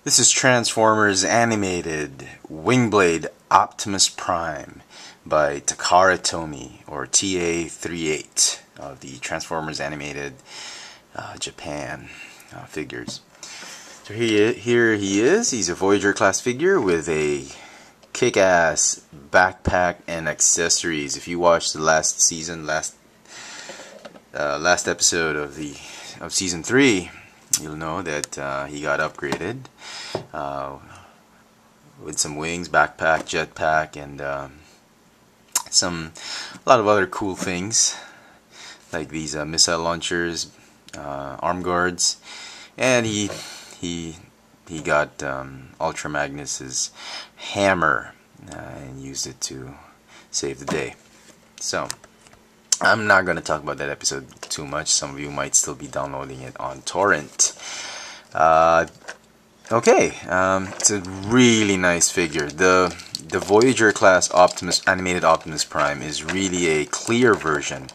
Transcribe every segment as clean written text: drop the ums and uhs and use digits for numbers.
This is Transformers Animated Wingblade Optimus Prime by Takara Tomy, or TA38, of the Transformers Animated Japan figures. So here he is. He's a Voyager class figure with a kick-ass backpack and accessories. If you watched the last season, last episode of season 3, you'll know that he got upgraded with some wings, backpack, jetpack, and a lot of other cool things like these missile launchers, arm guards, and he got Ultra Magnus's hammer and used it to save the day. So I'm not going to talk about that episode too much. Some of you might still be downloading it on torrent. Okay, it's a really nice figure. The Voyager class Animated Optimus Prime is really a clear version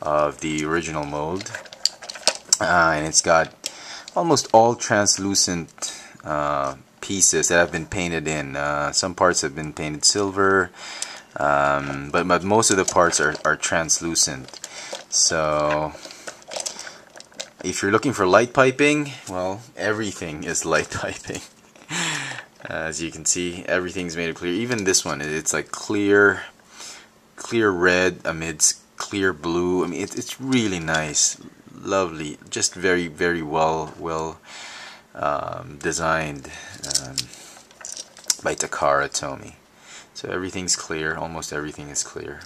of the original mold, and it's got almost all translucent pieces that have been painted in. Some parts have been painted silver, but most of the parts are translucent. So if you're looking for light piping, well, everything is light piping. As you can see, everything's made of clear. Even this one, it's like clear red amidst clear blue. I mean, it's really nice, lovely, just very well designed by Takara Tomy. So everything's clear, almost everything is clear.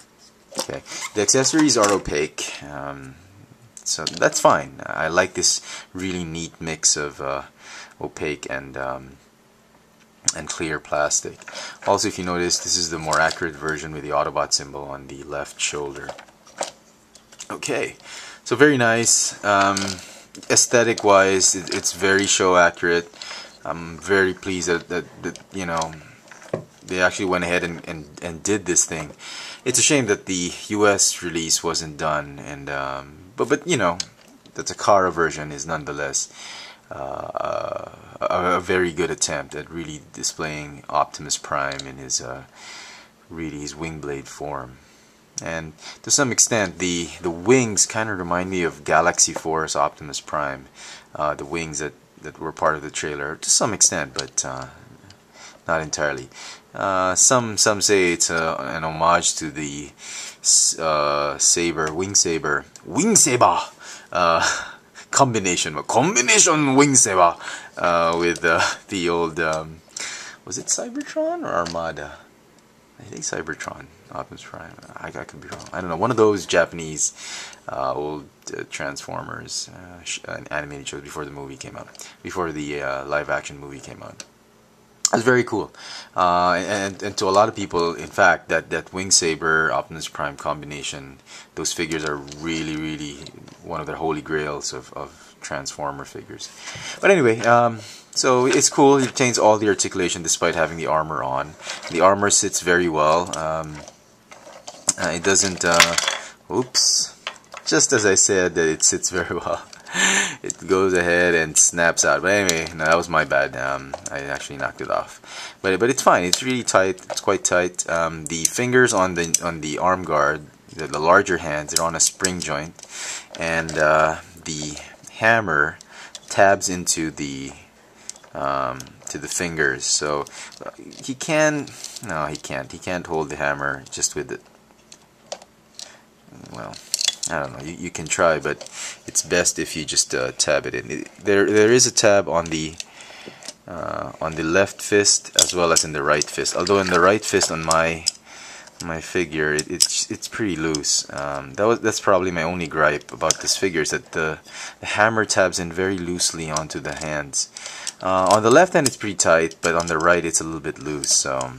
Okay, the accessories are opaque, so that's fine. I like this really neat mix of opaque and clear plastic. Also, if you notice, this is the more accurate version with the Autobot symbol on the left shoulder. Okay, so very nice. Aesthetic wise, it's very show accurate. I'm very pleased that you know, they actually went ahead and did this thing. It's a shame that the US release wasn't done, and but you know, the Takara version is nonetheless a very good attempt at really displaying Optimus Prime in his really his Wingblade form. And to some extent, the wings kind of remind me of Galaxy Force Optimus Prime, the wings that were part of the trailer, to some extent, but not entirely. Some say it's an homage to the wing saber combination wing saber with the old was it Cybertron or Armada? I think Cybertron Optimus Prime. I could be wrong. I don't know. One of those Japanese old Transformers animated shows before the movie came out, before the live-action movie came out. It was very cool, and to a lot of people, in fact, that Wing Saber Optimus Prime combination, those figures are really one of their holy grails of Transformer figures. But anyway, so it's cool. It retains all the articulation despite having the armor on. The armor sits very well. It doesn't. Oops! Just as I said, that it sits very well. It goes ahead and snaps out. But anyway, no, that was my bad. I actually knocked it off. But it's fine. It's really tight. It's quite tight. The fingers on the arm guard, the larger hands, they're on a spring joint, and the hammer tabs into the to the fingers. So he can. No, he can't. He can't hold the hammer just with it. Well, I don't know. You can try, but it's best if you just tab it in. There is a tab on the left fist as well as in the right fist. Although in the right fist on my figure, it's pretty loose. That's probably my only gripe about this figure, is that the hammer tabs in very loosely onto the hands. On the left hand it's pretty tight, but on the right it's a little bit loose. So.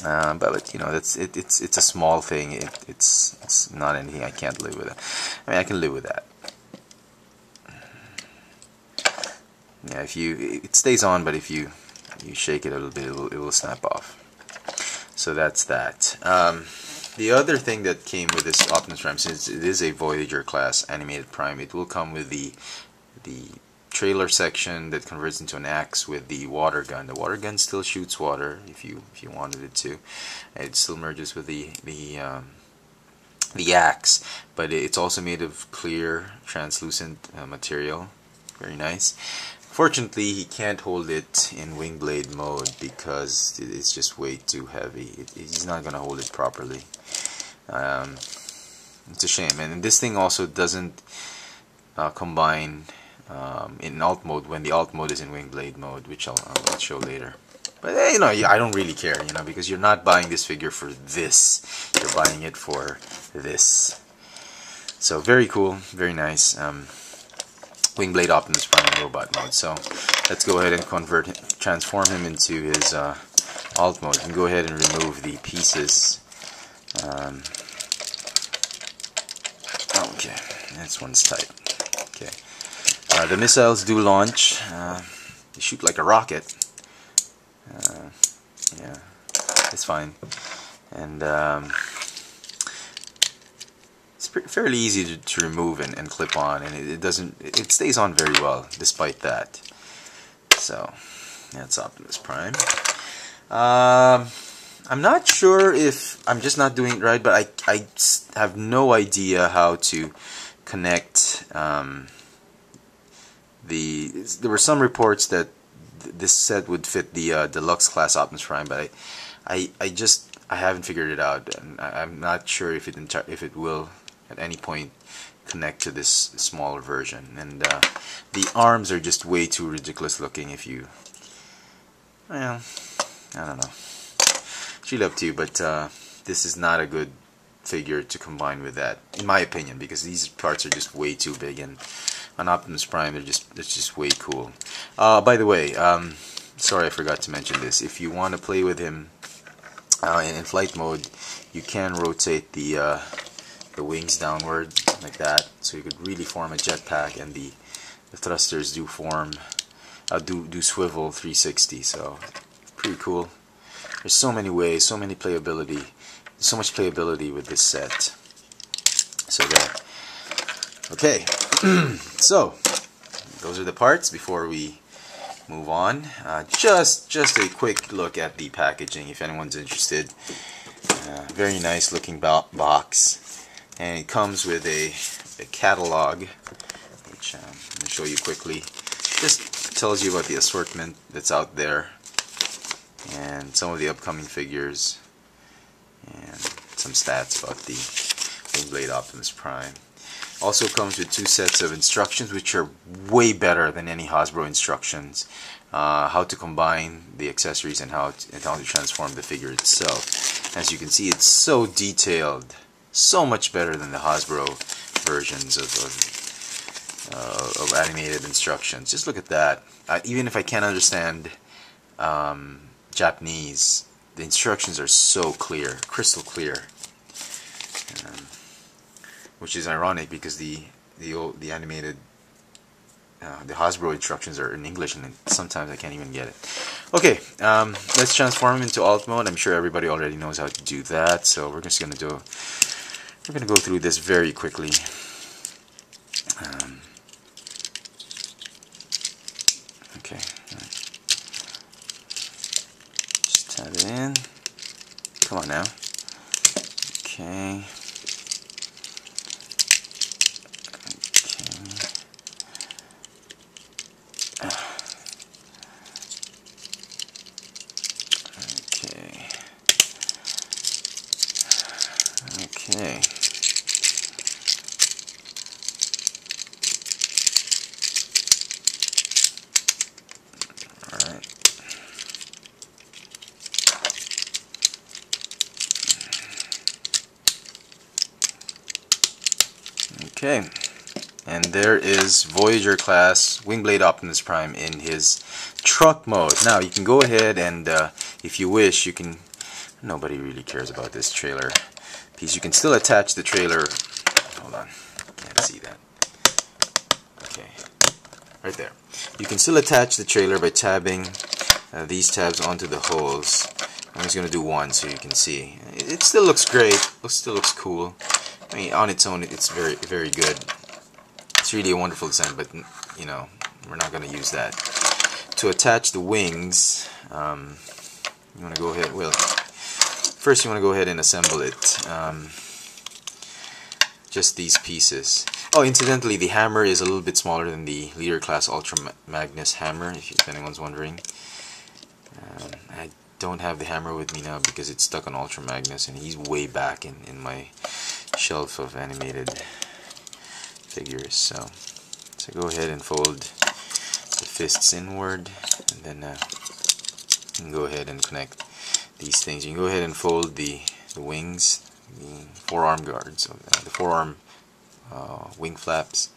But you know, it's a small thing. It's not anything I can't live with. I mean, I can live with that. Yeah, it stays on, but if you shake it a little bit, it will snap off. So that's that. The other thing that came with this Optimus Prime, since it is a Voyager class animated Prime, it will come with the trailer section that converts into an axe with the water gun. The water gun still shoots water if you wanted it to. It still merges with the axe, but it's also made of clear, translucent material. Very nice. Fortunately, he can't hold it in Wingblade mode because it's just way too heavy. He's not going to hold it properly. It's a shame. And this thing also doesn't combine in alt mode when the alt mode is in Wingblade mode, which I'll show later. But you know, I don't really care, you know, because you're not buying this figure for this. You're buying it for this. So very cool, very nice. Wingblade Optimus Prime robot mode. So let's go ahead and transform him into his alt mode. You can go ahead and remove the pieces. Okay, this one's tight. Okay, the missiles do launch. They shoot like a rocket. Yeah, it's fine, and it's fairly easy to remove and clip on, and it stays on very well despite that. So that's Optimus Prime. I'm not sure if I'm just not doing it right, but I have no idea how to connect there were some reports that this set would fit the deluxe class Optimus Prime, but I haven't figured it out, and I'm not sure if it will at any point connect to this smaller version. And the arms are just way too ridiculous looking. If you, well, I don't know. It's really up to you, but this is not a good figure to combine with that, in my opinion, because these parts are just way too big, and on Optimus Prime it's just way cool. By the way, sorry I forgot to mention this. If you want to play with him in flight mode, you can rotate the wings downward like that, so you could really form a jetpack, and the thrusters do swivel 360. So pretty cool. There's so many ways, so much playability with this set. So there. Okay, so those are the parts. Before we move on, just a quick look at the packaging if anyone's interested. Very nice looking box, and it comes with a catalog, which I'm going to show you quickly. Just tells you about the assortment that's out there, and some of the upcoming figures, and some stats about the Wingblade Optimus Prime. Also comes with 2 sets of instructions, which are way better than any Hasbro instructions. How to combine the accessories and how to transform the figure itself. As you can see, it's so detailed, so much better than the Hasbro versions of animated instructions. Just look at that. Even if I can't understand Japanese, the instructions are so clear, crystal clear, which is ironic because the animated the Hasbro instructions are in English, and sometimes I can't even get it. Okay, let's transform into alt mode. I'm sure everybody already knows how to do that, so we're just gonna go through this very quickly. Okay, just tap it in. Come on now. Okay. Okay. Alright. Okay. And there is Voyager class Wingblade Optimus Prime in his truck mode. Now you can go ahead and if you wish, you can, nobody really cares about this trailer piece. You can still attach the trailer. Hold on, can't see that. Okay, right there. You can still attach the trailer by tabbing these tabs onto the holes. I'm just going to do one so you can see. It still looks great. Still looks cool. I mean, on its own, it's very, very good. It's really a wonderful design, but you know, we're not going to use that. To attach the wings, you want to go ahead, well, first you want to go ahead and assemble it. Just these pieces. Oh, incidentally, the hammer is a little bit smaller than the Leader Class Ultra Magnus hammer, if anyone's wondering. I don't have the hammer with me now because it's stuck on Ultra Magnus, and he's way back in my shelf of animated figures. So go ahead and fold the fists inward, and then you can go ahead and connect these things. You can go ahead and fold the wings, the forearm guards, the forearm wing flaps,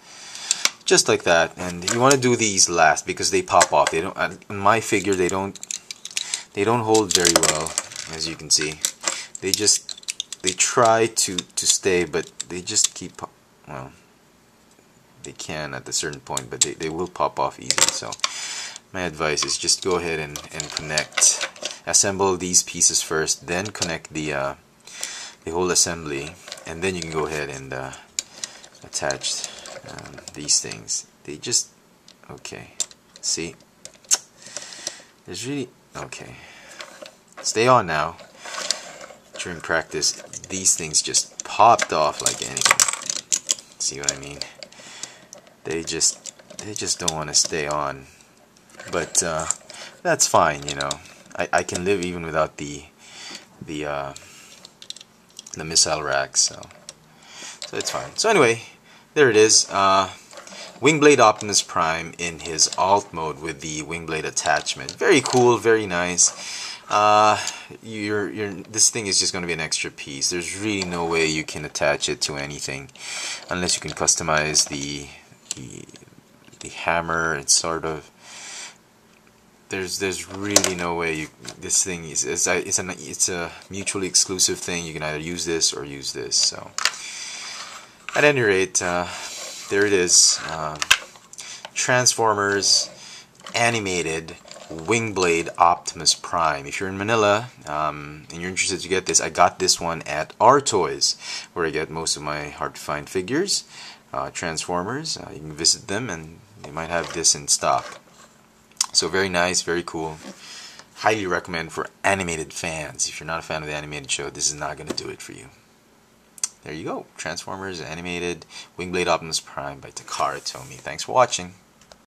just like that. And you want to do these last because they pop off. They don't. In my figure, they don't hold very well, as you can see. They try to stay, but they just keep, well, they can at a certain point, but they will pop off easily. So my advice is just go ahead and connect, assemble these pieces first, then connect the whole assembly, and then you can go ahead and attach these things. They just, okay, see, there's really, okay, stay on now. During practice, these things just popped off like anything. See what I mean? They just don't want to stay on, but that's fine, you know. I can live even without the missile racks, so it's fine. So anyway, there it is. Wingblade Optimus Prime in his alt mode with the Wingblade attachment. Very cool, very nice. This thing is just going to be an extra piece. There's really no way you can attach it to anything unless you can customize the hammer. It's sort of, there's really no way this thing is, it's a mutually exclusive thing. You can either use this or use this. So at any rate, there it is. Transformers Animated Wingblade Optimus Prime. If you're in Manila and you're interested to get this, I got this one at R Toys, where I get most of my hard to find figures, Transformers. You can visit them and they might have this in stock. So very nice, very cool. Highly recommend for animated fans. If you're not a fan of the animated show, this is not going to do it for you. There you go. Transformers Animated Wingblade Optimus Prime by Takara Tomy. Thanks for watching.